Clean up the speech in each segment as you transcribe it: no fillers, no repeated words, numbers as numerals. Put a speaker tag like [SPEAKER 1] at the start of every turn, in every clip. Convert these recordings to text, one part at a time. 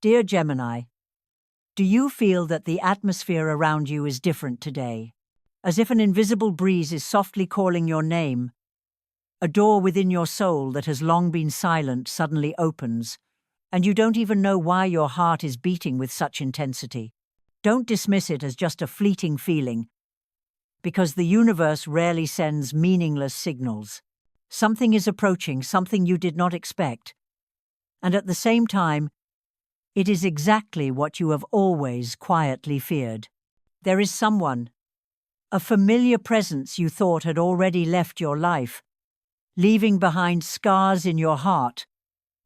[SPEAKER 1] Dear Gemini, do you feel that the atmosphere around you is different today? As if an invisible breeze is softly calling your name, a door within your soul that has long been silent suddenly opens, and you don't even know why your heart is beating with such intensity. Don't dismiss it as just a fleeting feeling, because the universe rarely sends meaningless signals. Something is approaching, something you did not expect. And at the same time, it is exactly what you have always quietly feared. There is someone, a familiar presence you thought had already left your life, leaving behind scars in your heart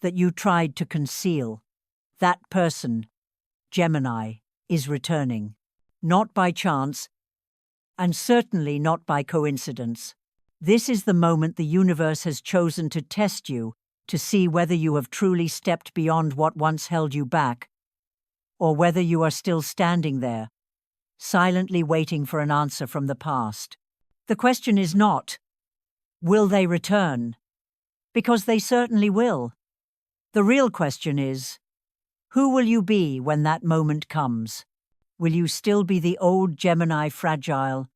[SPEAKER 1] that you tried to conceal. That person, Gemini, is returning. Not by chance, and certainly not by coincidence. This is the moment the universe has chosen to test you, to see whether you have truly stepped beyond what once held you back, or whether you are still standing there, silently waiting for an answer from the past. The question is not, will they return? Because they certainly will. The real question is, who will you be when that moment comes? Will you still be the old Gemini, fragile,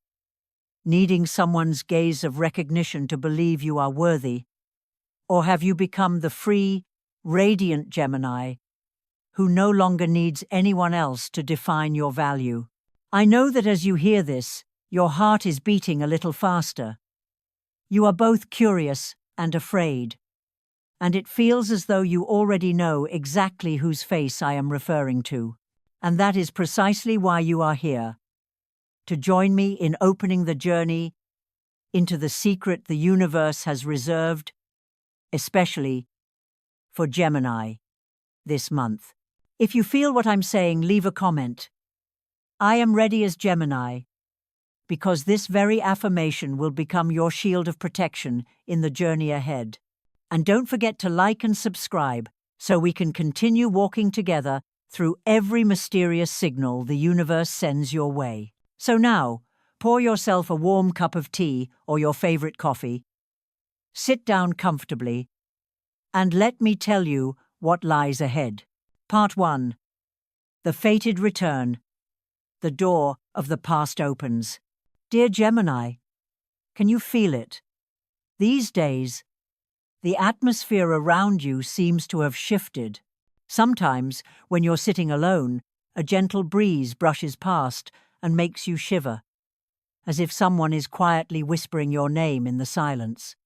[SPEAKER 1] needing someone's gaze of recognition to believe you are worthy? Or have you become the free, radiant Gemini who no longer needs anyone else to define your value? I know that as you hear this, your heart is beating a little faster. You are both curious and afraid, and it feels as though you already know exactly whose face I am referring to. And that is precisely why you are here, to join me in opening the journey into the secret the universe has reserved, especially for Gemini, this month. If you feel what I'm saying, leave a comment. I am ready as Gemini, because this very affirmation will become your shield of protection in the journey ahead. And don't forget to like and subscribe so we can continue walking together through every mysterious signal the universe sends your way. So now, pour yourself a warm cup of tea or your favorite coffee, sit down comfortably, and let me tell you what lies ahead. Part 1. The fated return. The door of the past opens. Dear Gemini, can you feel it? These days, the atmosphere around you seems to have shifted. Sometimes, when you're sitting alone, a gentle breeze brushes past and makes you shiver, as if someone is quietly whispering your name in the silence.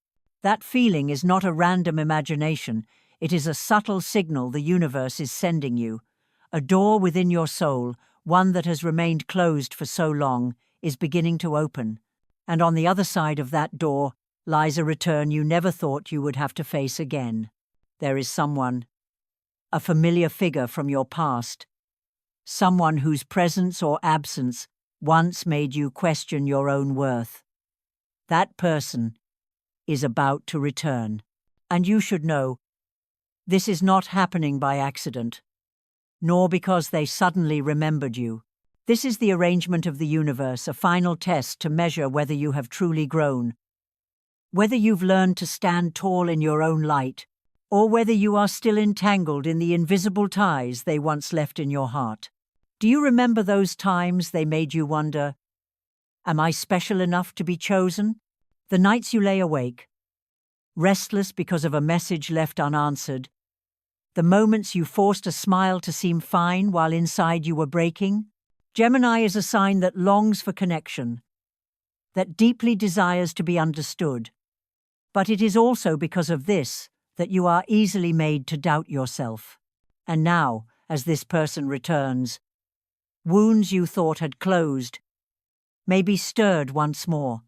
[SPEAKER 1] That feeling is not a random imagination, it is a subtle signal the universe is sending you. A door within your soul, one that has remained closed for so long, is beginning to open. And on the other side of that door lies a return you never thought you would have to face again. There is someone, a familiar figure from your past, someone whose presence or absence once made you question your own worth. That person is about to return. And you should know, this is not happening by accident, nor because they suddenly remembered you. This is the arrangement of the universe, a final test to measure whether you have truly grown, whether you've learned to stand tall in your own light, or whether you are still entangled in the invisible ties they once left in your heart. Do you remember those times they made you wonder, am I special enough to be chosen? The nights you lay awake, restless because of a message left unanswered, the moments you forced a smile to seem fine while inside you were breaking? Gemini is a sign that longs for connection, that deeply desires to be understood. But it is also because of this that you are easily made to doubt yourself. And now, as this person returns, wounds you thought had closed may be stirred once more,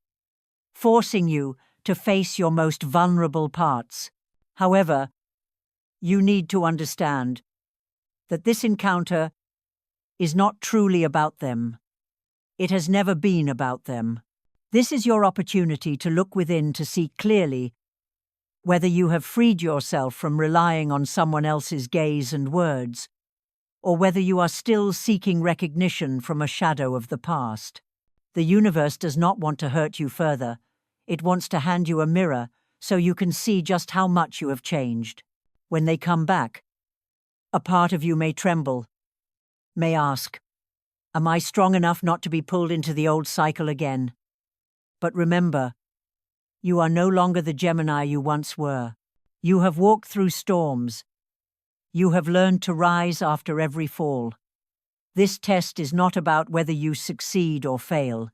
[SPEAKER 1] forcing you to face your most vulnerable parts. However, you need to understand that this encounter is not truly about them. It has never been about them. This is your opportunity to look within to see clearly whether you have freed yourself from relying on someone else's gaze and words, or whether you are still seeking recognition from a shadow of the past. The universe does not want to hurt you further. It wants to hand you a mirror so you can see just how much you have changed. When they come back, A part of you may tremble, may ask, am I strong enough not to be pulled into the old cycle again? But remember, you are no longer the Gemini you once were. You have walked through storms. You have learned to rise after every fall. This test is not about whether you succeed or fail.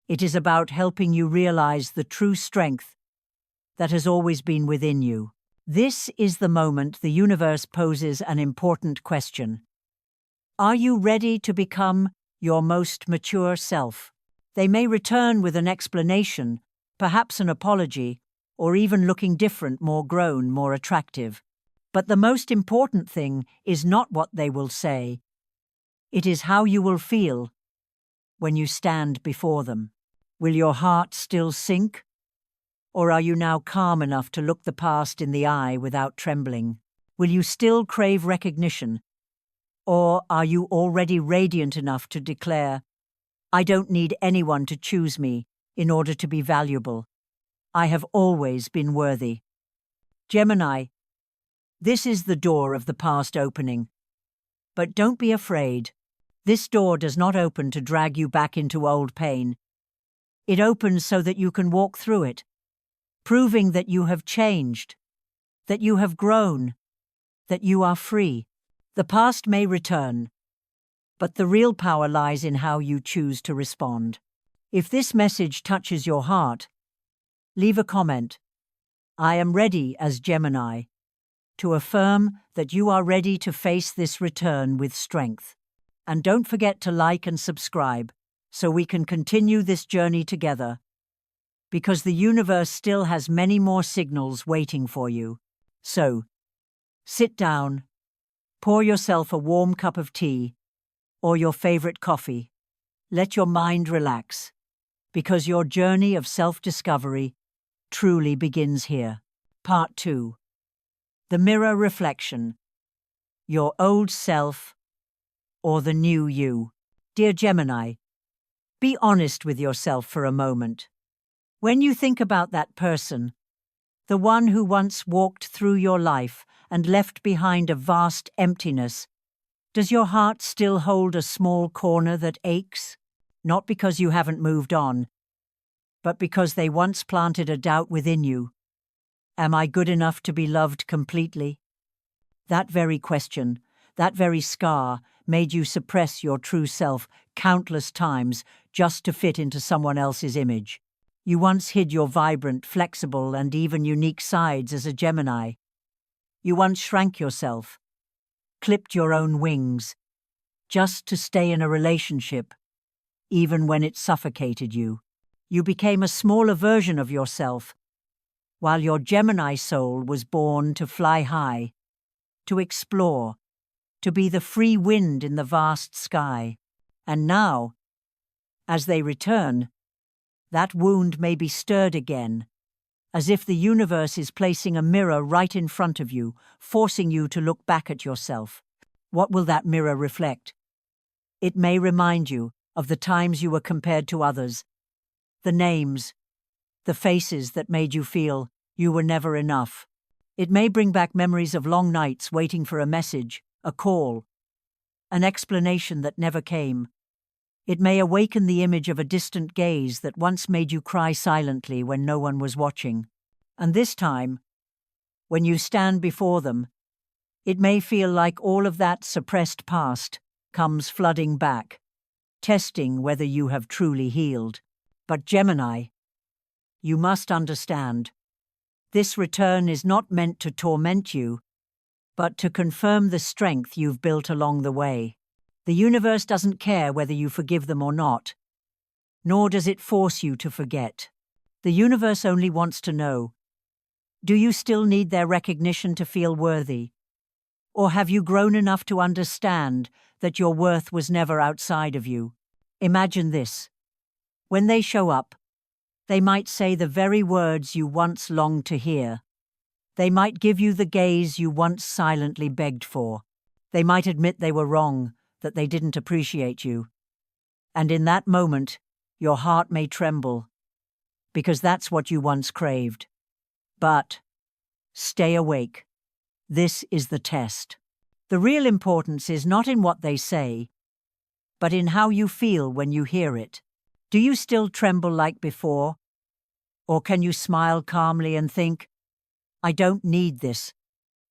[SPEAKER 1] It is about helping you realize the true strength that has always been within you. This is the moment the universe poses an important question. Are you ready to become your most mature self? They may return with an explanation, perhaps an apology, or even looking different, more grown, more attractive. But the most important thing is not what they will say. It is how you will feel when you stand before them. Will your heart still sink? Or are you now calm enough to look the past in the eye without trembling? Will you still crave recognition? Or are you already radiant enough to declare, I don't need anyone to choose me in order to be valuable. I have always been worthy. Gemini, this is the door of the past opening. But don't be afraid. This door does not open to drag you back into old pain. It opens so that you can walk through it, proving that you have changed, that you have grown, that you are free. The past may return, but the real power lies in how you choose to respond. If this message touches your heart, leave a comment. I am ready as Gemini to affirm that you are ready to face this return with strength. And don't forget to like and subscribe so we can continue this journey together, because the universe still has many more signals waiting for you. So, sit down, pour yourself a warm cup of tea or your favorite coffee. Let your mind relax, because your journey of self-discovery truly begins here. Part 2. The mirror reflection. Your old self or the new you. Dear Gemini, be honest with yourself for a moment. When you think about that person, the one who once walked through your life and left behind a vast emptiness, does your heart still hold a small corner that aches? Not because you haven't moved on, but because they once planted a doubt within you. Am I good enough to be loved completely? That very question, that very scar, made you suppress your true self countless times just to fit into someone else's image. You once hid your vibrant, flexible, and even unique sides as a Gemini. You once shrank yourself, clipped your own wings, just to stay in a relationship, even when it suffocated you. You became a smaller version of yourself, while your Gemini soul was born to fly high, to explore, to be the free wind in the vast sky. And now, as they return, that wound may be stirred again, as if the universe is placing a mirror right in front of you, forcing you to look back at yourself. What will that mirror reflect? It may remind you of the times you were compared to others, the names, the faces that made you feel you were never enough. It may bring back memories of long nights waiting for a message, a call, an explanation that never came. It may awaken the image of a distant gaze that once made you cry silently when no one was watching. And this time, when you stand before them, it may feel like all of that suppressed past comes flooding back, testing whether you have truly healed. But Gemini, you must understand, this return is not meant to torment you, but to confirm the strength you've built along the way. The universe doesn't care whether you forgive them or not, nor does it force you to forget. The universe only wants to know, do you still need their recognition to feel worthy? Or have you grown enough to understand that your worth was never outside of you? Imagine this. When they show up, they might say the very words you once longed to hear. They might give you the gaze you once silently begged for. They might admit they were wrong, that they didn't appreciate you. And in that moment, your heart may tremble, because that's what you once craved. But stay awake. This is the test. The real importance is not in what they say, but in how you feel when you hear it. Do you still tremble like before? Or can you smile calmly and think, I don't need this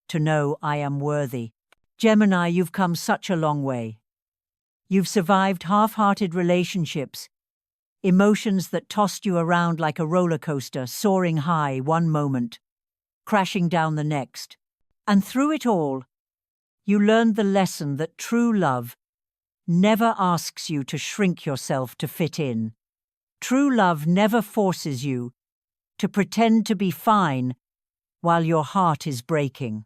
[SPEAKER 1] to know I am worthy? Gemini, you've come such a long way. You've survived half-hearted relationships, emotions that tossed you around like a roller coaster, soaring high one moment, crashing down the next. And through it all, you learned the lesson that true love never asks you to shrink yourself to fit in. True love never forces you to pretend to be fine while your heart is breaking.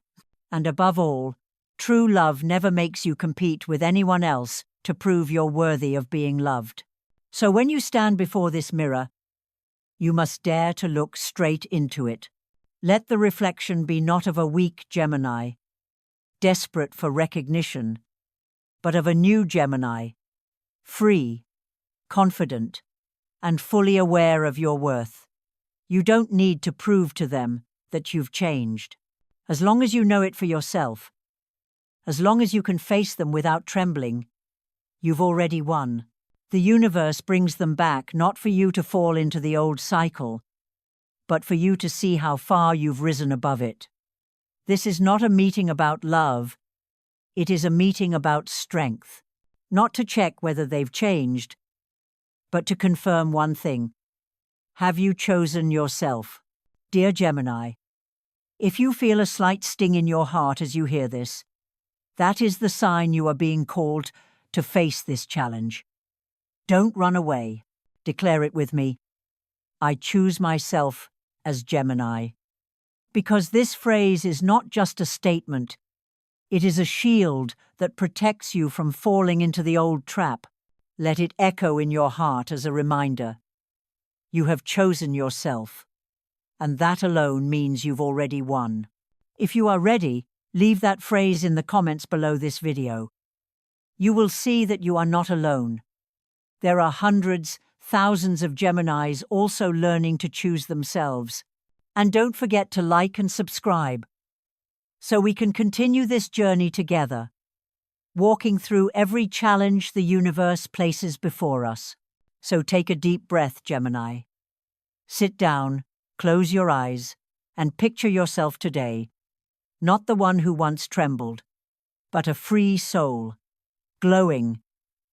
[SPEAKER 1] And above all, true love never makes you compete with anyone else to prove you're worthy of being loved. So when you stand before this mirror, you must dare to look straight into it. Let the reflection be not of a weak Gemini, desperate for recognition, but of a new Gemini, free, confident, and fully aware of your worth. You don't need to prove to them that you've changed. As long as you know it for yourself, as long as you can face them without trembling, you've already won. The universe brings them back not for you to fall into the old cycle, but for you to see how far you've risen above it. This is not a meeting about love, it is a meeting about strength. Not to check whether they've changed, but to confirm one thing. Have you chosen yourself? Dear Gemini, if you feel a slight sting in your heart as you hear this, that is the sign you are being called to face this challenge. Don't run away. Declare it with me. I choose myself as Gemini. Because this phrase is not just a statement, it is a shield that protects you from falling into the old trap. Let it echo in your heart as a reminder. You have chosen yourself, and that alone means you've already won. If you are ready, leave that phrase in the comments below this video. You will see that you are not alone. There are hundreds, thousands of Geminis also learning to choose themselves. And don't forget to like and subscribe, so we can continue this journey together, walking through every challenge the universe places before us. So take a deep breath, Gemini. Sit down, close your eyes, and picture yourself today, not the one who once trembled, but a free soul, glowing,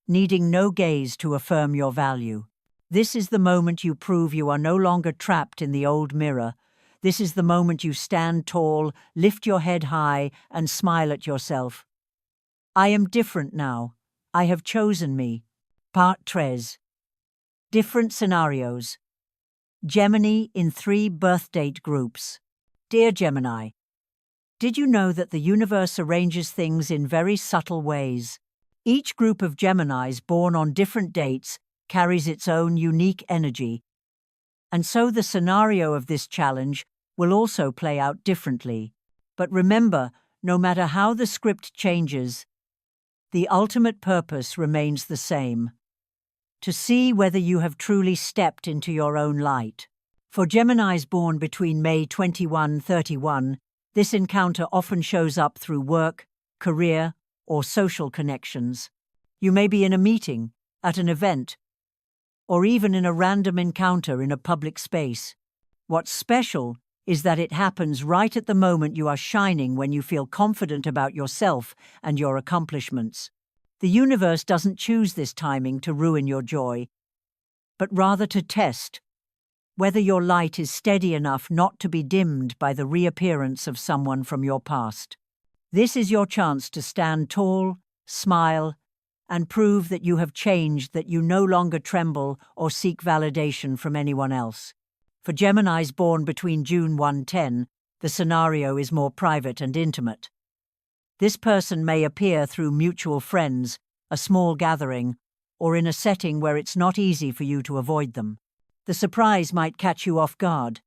[SPEAKER 1] needing no gaze to affirm your value. This is the moment you prove you are no longer trapped in the old mirror. This is the moment you stand tall, lift your head high, and smile at yourself. I am different now. I have chosen me. Part 3. Different scenarios. Gemini in 3 birth date groups. Dear Gemini, did you know that the universe arranges things in very subtle ways? Each group of Geminis born on different dates carries its own unique energy, and so the scenario of this challenge will also play out differently. But remember, no matter how the script changes, the ultimate purpose remains the same: to see whether you have truly stepped into your own light. For Geminis born between May 21-31, this encounter often shows up through work, career, or social connections. You may be in a meeting, at an event, or even in a random encounter in a public space. What's special is that it happens right at the moment you are shining, when you feel confident about yourself and your accomplishments. The universe doesn't choose this timing to ruin your joy, but rather to test whether your light is steady enough not to be dimmed by the reappearance of someone from your past. This is your chance to stand tall, smile, and prove that you have changed, that you no longer tremble or seek validation from anyone else. For Geminis born between June 1-10, the scenario is more private and intimate. This person may appear through mutual friends, a small gathering, or in a setting where it's not easy for you to avoid them. The surprise might catch you off guard,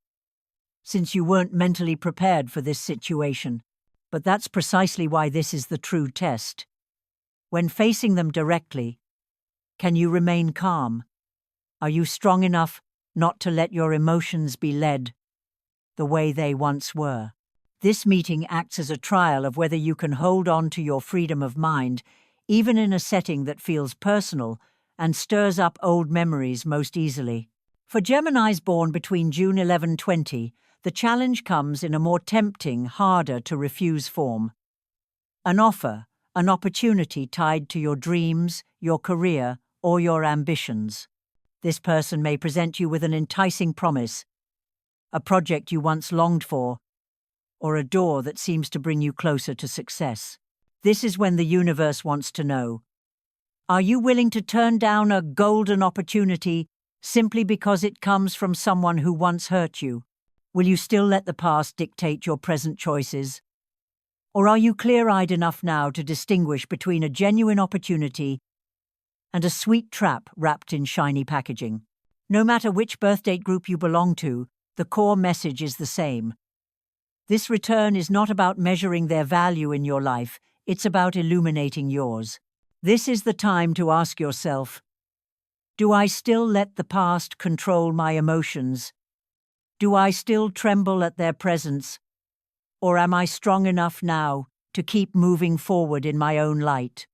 [SPEAKER 1] since you weren't mentally prepared for this situation. But that's precisely why this is the true test. When facing them directly, can you remain calm? Are you strong enough not to let your emotions be led the way they once were? This meeting acts as a trial of whether you can hold on to your freedom of mind, even in a setting that feels personal and stirs up old memories most easily. For Geminis born between June 11-20, the challenge comes in a more tempting, harder to refuse form. An offer, an opportunity tied to your dreams, your career, or your ambitions. This person may present you with an enticing promise, a project you once longed for, or a door that seems to bring you closer to success. This is when the universe wants to know, are you willing to turn down a golden opportunity simply because it comes from someone who once hurt you? Will you still let the past dictate your present choices? Or are you clear-eyed enough now to distinguish between a genuine opportunity and a sweet trap wrapped in shiny packaging? No matter which birth date group you belong to, the core message is the same. This return is not about measuring their value in your life, it's about illuminating yours. This is the time to ask yourself, do I still let the past control my emotions? Do I still tremble at their presence? Or am I strong enough now to keep moving forward in my own light?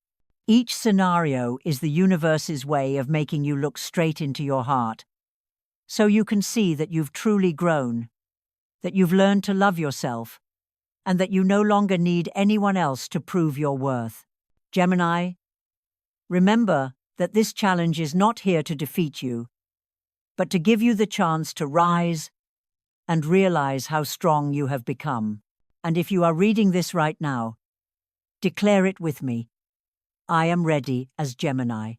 [SPEAKER 1] Each scenario is the universe's way of making you look straight into your heart, so you can see that you've truly grown, that you've learned to love yourself, and that you no longer need anyone else to prove your worth. Gemini, remember that this challenge is not here to defeat you, but to give you the chance to rise and realize how strong you have become. And if you are reading this right now, declare it with me. I am ready as Gemini.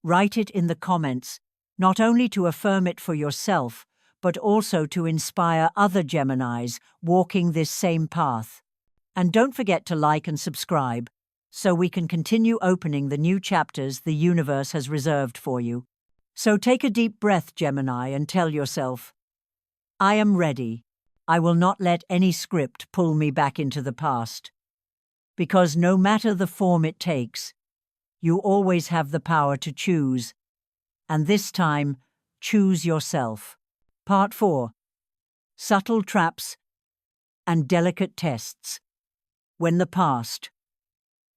[SPEAKER 1] Write it in the comments, not only to affirm it for yourself, but also to inspire other Geminis walking this same path. And don't forget to like and subscribe, so we can continue opening the new chapters the universe has reserved for you. So take a deep breath, Gemini, and tell yourself, I am ready. I will not let any script pull me back into the past. Because no matter the form it takes, you always have the power to choose. And this time, choose yourself. Part 4. Subtle traps and delicate tests. When the past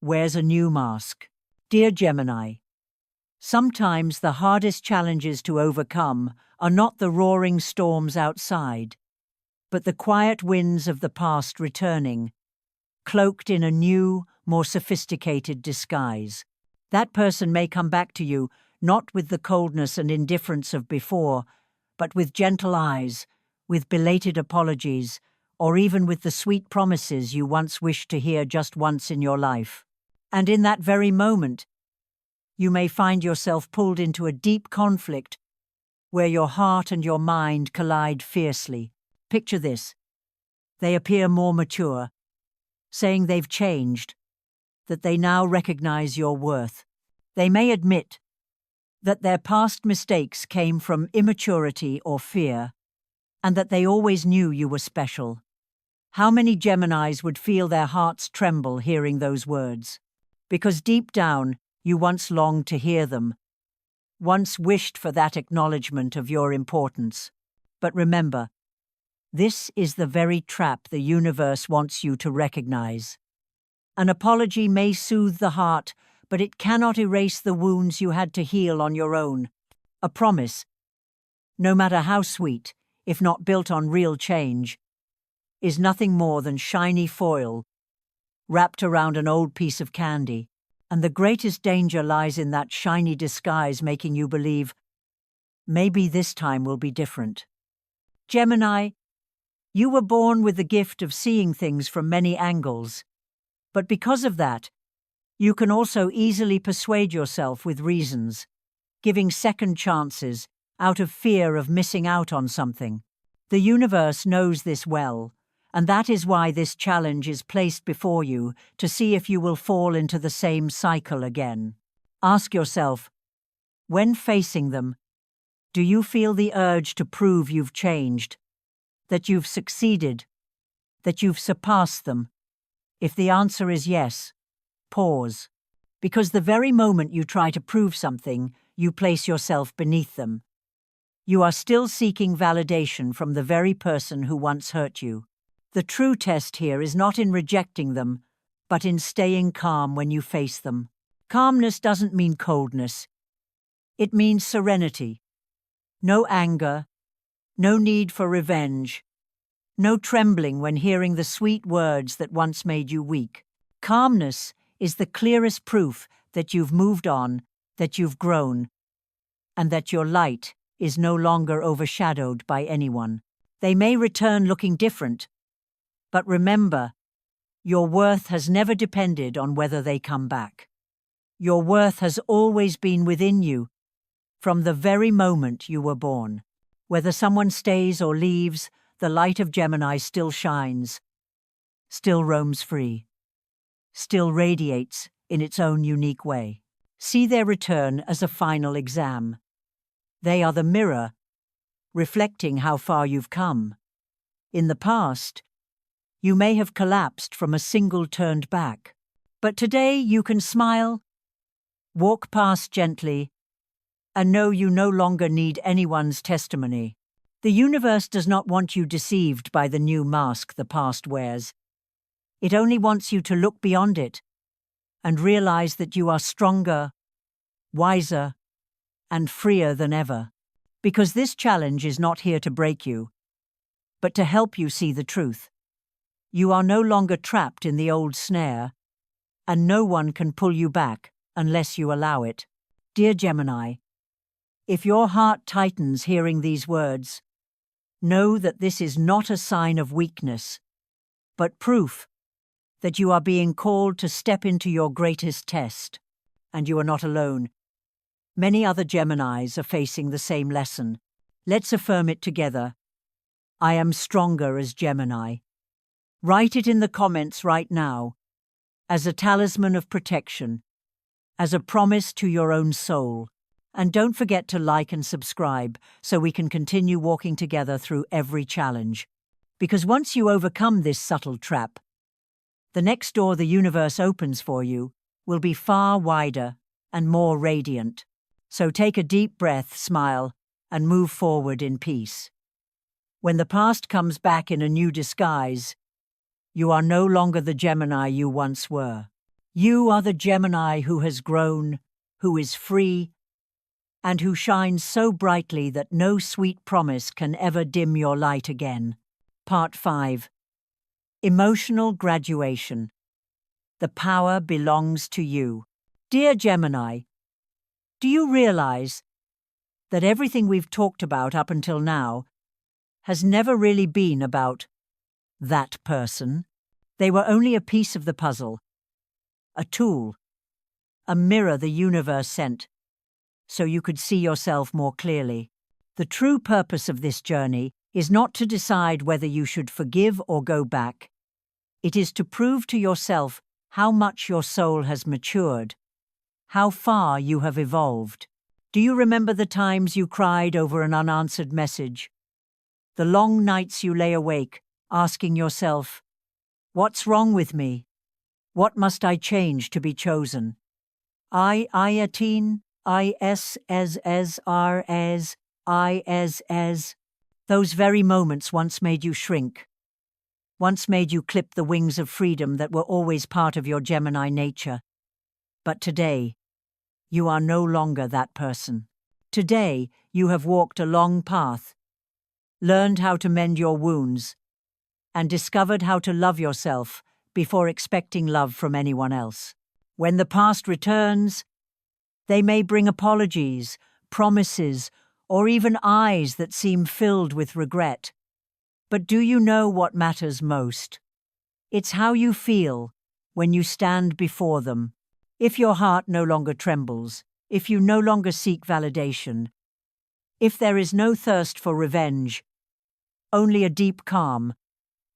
[SPEAKER 1] wears a new mask. Dear Gemini, sometimes the hardest challenges to overcome are not the roaring storms outside, but the quiet winds of the past returning, cloaked in a new, more sophisticated disguise. That person may come back to you, not with the coldness and indifference of before, but with gentle eyes, with belated apologies, or even with the sweet promises you once wished to hear just once in your life. And in that very moment, you may find yourself pulled into a deep conflict where your heart and your mind collide fiercely. Picture this. They appear more mature, saying they've changed, that they now recognize your worth. They may admit that their past mistakes came from immaturity or fear, and that they always knew you were special. How many Geminis would feel their hearts tremble hearing those words? Because deep down, you once longed to hear them, once wished for that acknowledgement of your importance. But remember, this is the very trap the universe wants you to recognize. An apology may soothe the heart, but it cannot erase the wounds you had to heal on your own. A promise, no matter how sweet, if not built on real change, is nothing more than shiny foil wrapped around an old piece of candy. And the greatest danger lies in that shiny disguise making you believe, maybe this time will be different. Gemini, you were born with the gift of seeing things from many angles. But because of that, you can also easily persuade yourself with reasons, giving second chances out of fear of missing out on something. The universe knows this well, and that is why this challenge is placed before you to see if you will fall into the same cycle again. Ask yourself, when facing them, do you feel the urge to prove you've changed, that you've succeeded, that you've surpassed them? If the answer is yes, pause. Because the very moment you try to prove something, you place yourself beneath them. You are still seeking validation from the very person who once hurt you. The true test here is not in rejecting them, but in staying calm when you face them. Calmness doesn't mean coldness. It means serenity. No anger, no need for revenge, no trembling when hearing the sweet words that once made you weak. Calmness is the clearest proof that you've moved on, that you've grown, and that your light is no longer overshadowed by anyone. They may return looking different, but remember, your worth has never depended on whether they come back. Your worth has always been within you, from the very moment you were born. Whether someone stays or leaves, the light of Gemini still shines, still roams free, still radiates in its own unique way. See their return as a final exam. They are the mirror, reflecting how far you've come. In the past, you may have collapsed from a single turned back, but today you can smile, walk past gently, and know you no longer need anyone's testimony. The universe does not want you deceived by the new mask the past wears. It only wants you to look beyond it and realize that you are stronger, wiser, and freer than ever. Because this challenge is not here to break you, but to help you see the truth. You are no longer trapped in the old snare, and no one can pull you back unless you allow it. Dear Gemini, if your heart tightens hearing these words, know that this is not a sign of weakness, but proof that you are being called to step into your greatest test. And you are not alone. Many other Geminis are facing the same lesson. Let's affirm it together. I am stronger as Gemini. Write it in the comments right now, as a talisman of protection, as a promise to your own soul. And don't forget to like and subscribe so we can continue walking together through every challenge. Because once you overcome this subtle trap, the next door the universe opens for you will be far wider and more radiant. So take a deep breath, smile, and move forward in peace. When the past comes back in a new disguise, you are no longer the Gemini you once were. You are the Gemini who has grown, who is free, and who shines so brightly that no sweet promise can ever dim your light again. Part 5. Emotional Graduation. The power belongs to you. Dear Gemini, do you realize that everything we've talked about up until now has never really been about that person? They were only a piece of the puzzle, a tool, a mirror the universe sent so you could see yourself more clearly. The true purpose of this journey is not to decide whether you should forgive or go back. It is to prove to yourself how much your soul has matured, how far you have evolved. Do you remember the times you cried over an unanswered message? The long nights you lay awake, asking yourself, what's wrong with me? What must I change to be chosen? Those very moments once made you shrink, once made you clip the wings of freedom that were always part of your Gemini nature. But today, you are no longer that person. Today, you have walked a long path, learned how to mend your wounds, and discovered how to love yourself before expecting love from anyone else. When the past returns, they may bring apologies, promises, or even eyes that seem filled with regret. But do you know what matters most? It's how you feel when you stand before them. If your heart no longer trembles, if you no longer seek validation, if there is no thirst for revenge, only a deep calm,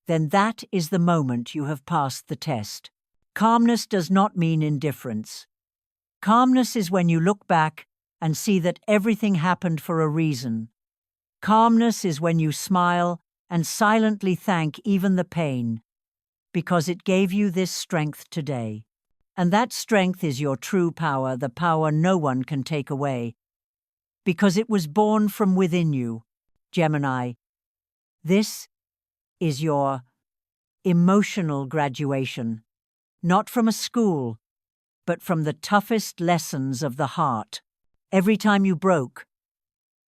[SPEAKER 1] then that is the moment you have passed the test. Calmness does not mean indifference. Calmness is when you look back and see that everything happened for a reason. Calmness is when you smile and silently thank even the pain, because it gave you this strength today. And that strength is your true power, the power no one can take away, because it was born from within you. Gemini, this is your emotional graduation. Not from a school, but from the toughest lessons of the heart. Every time you broke,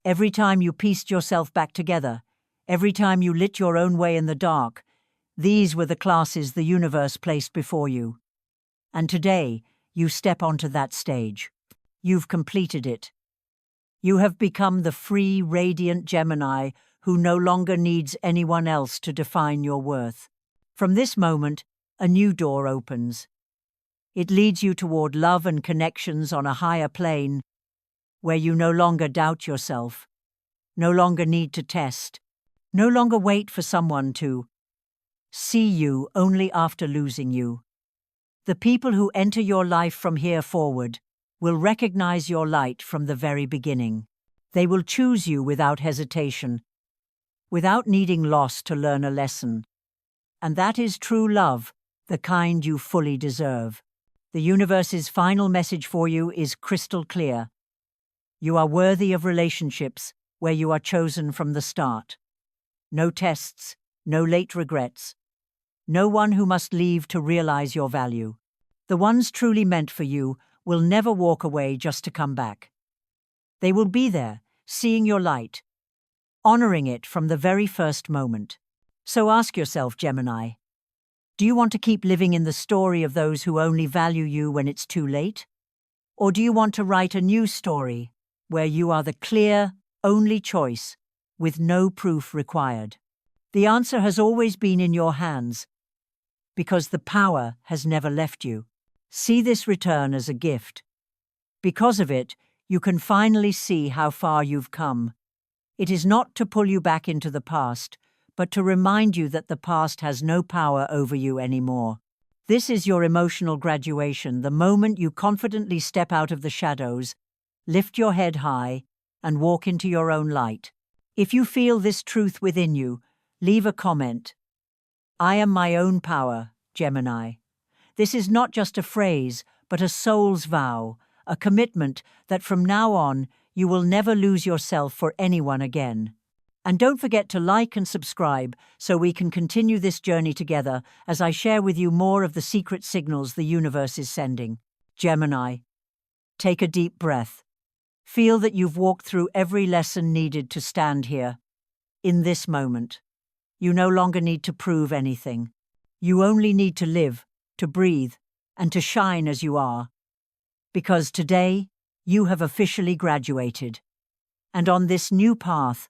[SPEAKER 1] every time you pieced yourself back together, every time you lit your own way in the dark, these were the classes the universe placed before you. And today, you step onto that stage. You've completed it. You have become the free, radiant Gemini who no longer needs anyone else to define your worth. From this moment, a new door opens. It leads you toward love and connections on a higher plane, where you no longer doubt yourself, no longer need to test, no longer wait for someone to see you only after losing you. The people who enter your life from here forward will recognize your light from the very beginning. They will choose you without hesitation, without needing loss to learn a lesson. And that is true love, the kind you fully deserve. The universe's final message for you is crystal clear. You are worthy of relationships where you are chosen from the start. No tests, no late regrets. No one who must leave to realize your value. The ones truly meant for you will never walk away just to come back. They will be there, seeing your light, honoring it from the very first moment. So ask yourself, Gemini, do you want to keep living in the story of those who only value you when it's too late? Or do you want to write a new story where you are the clear, only choice, with no proof required? The answer has always been in your hands, because the power has never left you. See this return as a gift. Because of it, you can finally see how far you've come. It is not to pull you back into the past, but to remind you that the past has no power over you anymore. This is your emotional graduation, the moment you confidently step out of the shadows, lift your head high, and walk into your own light. If you feel this truth within you, leave a comment. I am my own power, Gemini. This is not just a phrase, but a soul's vow, a commitment that from now on you will never lose yourself for anyone again. And don't forget to like and subscribe so we can continue this journey together as I share with you more of the secret signals the universe is sending. Gemini, take a deep breath. Feel that you've walked through every lesson needed to stand here. In this moment, you no longer need to prove anything. You only need to live, to breathe, and to shine as you are. Because today, you have officially graduated. And on this new path,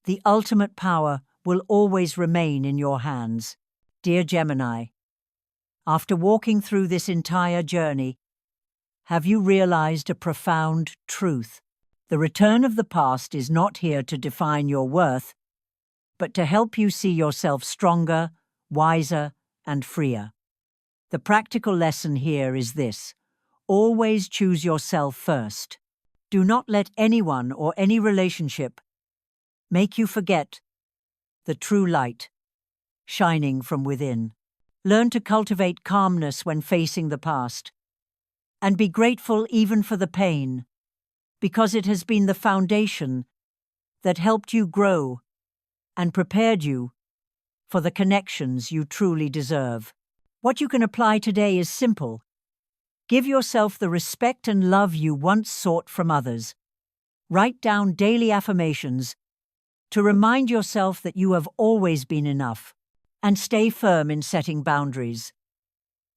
[SPEAKER 1] the ultimate power will always remain in your hands. Dear Gemini, after walking through this entire journey, have you realized a profound truth? The return of the past is not here to define your worth, but to help you see yourself stronger, wiser, and freer. The practical lesson here is this: always choose yourself first. Do not let anyone or any relationship make you forget the true light shining from within. Learn to cultivate calmness when facing the past, and be grateful even for the pain, because it has been the foundation that helped you grow and prepared you for the connections you truly deserve. What you can apply today is simple. Give yourself the respect and love you once sought from others. Write down daily affirmations to remind yourself that you have always been enough, and stay firm in setting boundaries,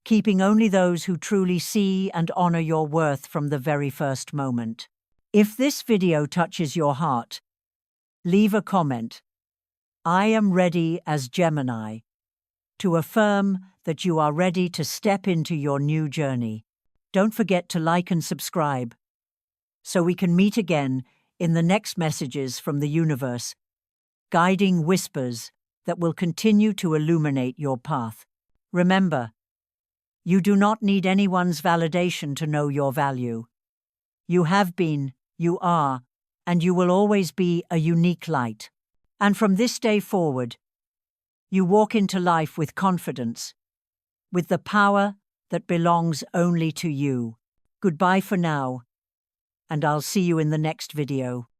[SPEAKER 1] keeping only those who truly see and honor your worth from the very first moment. If this video touches your heart, leave a comment. I am ready as Gemini, to affirm that you are ready to step into your new journey. Don't forget to like and subscribe, so we can meet again in the next messages from the universe, guiding whispers that will continue to illuminate your path. Remember, you do not need anyone's validation to know your value. You have been, you are, and you will always be a unique light. And from this day forward, you walk into life with confidence, with the power that belongs only to you. Goodbye for now, and I'll see you in the next video.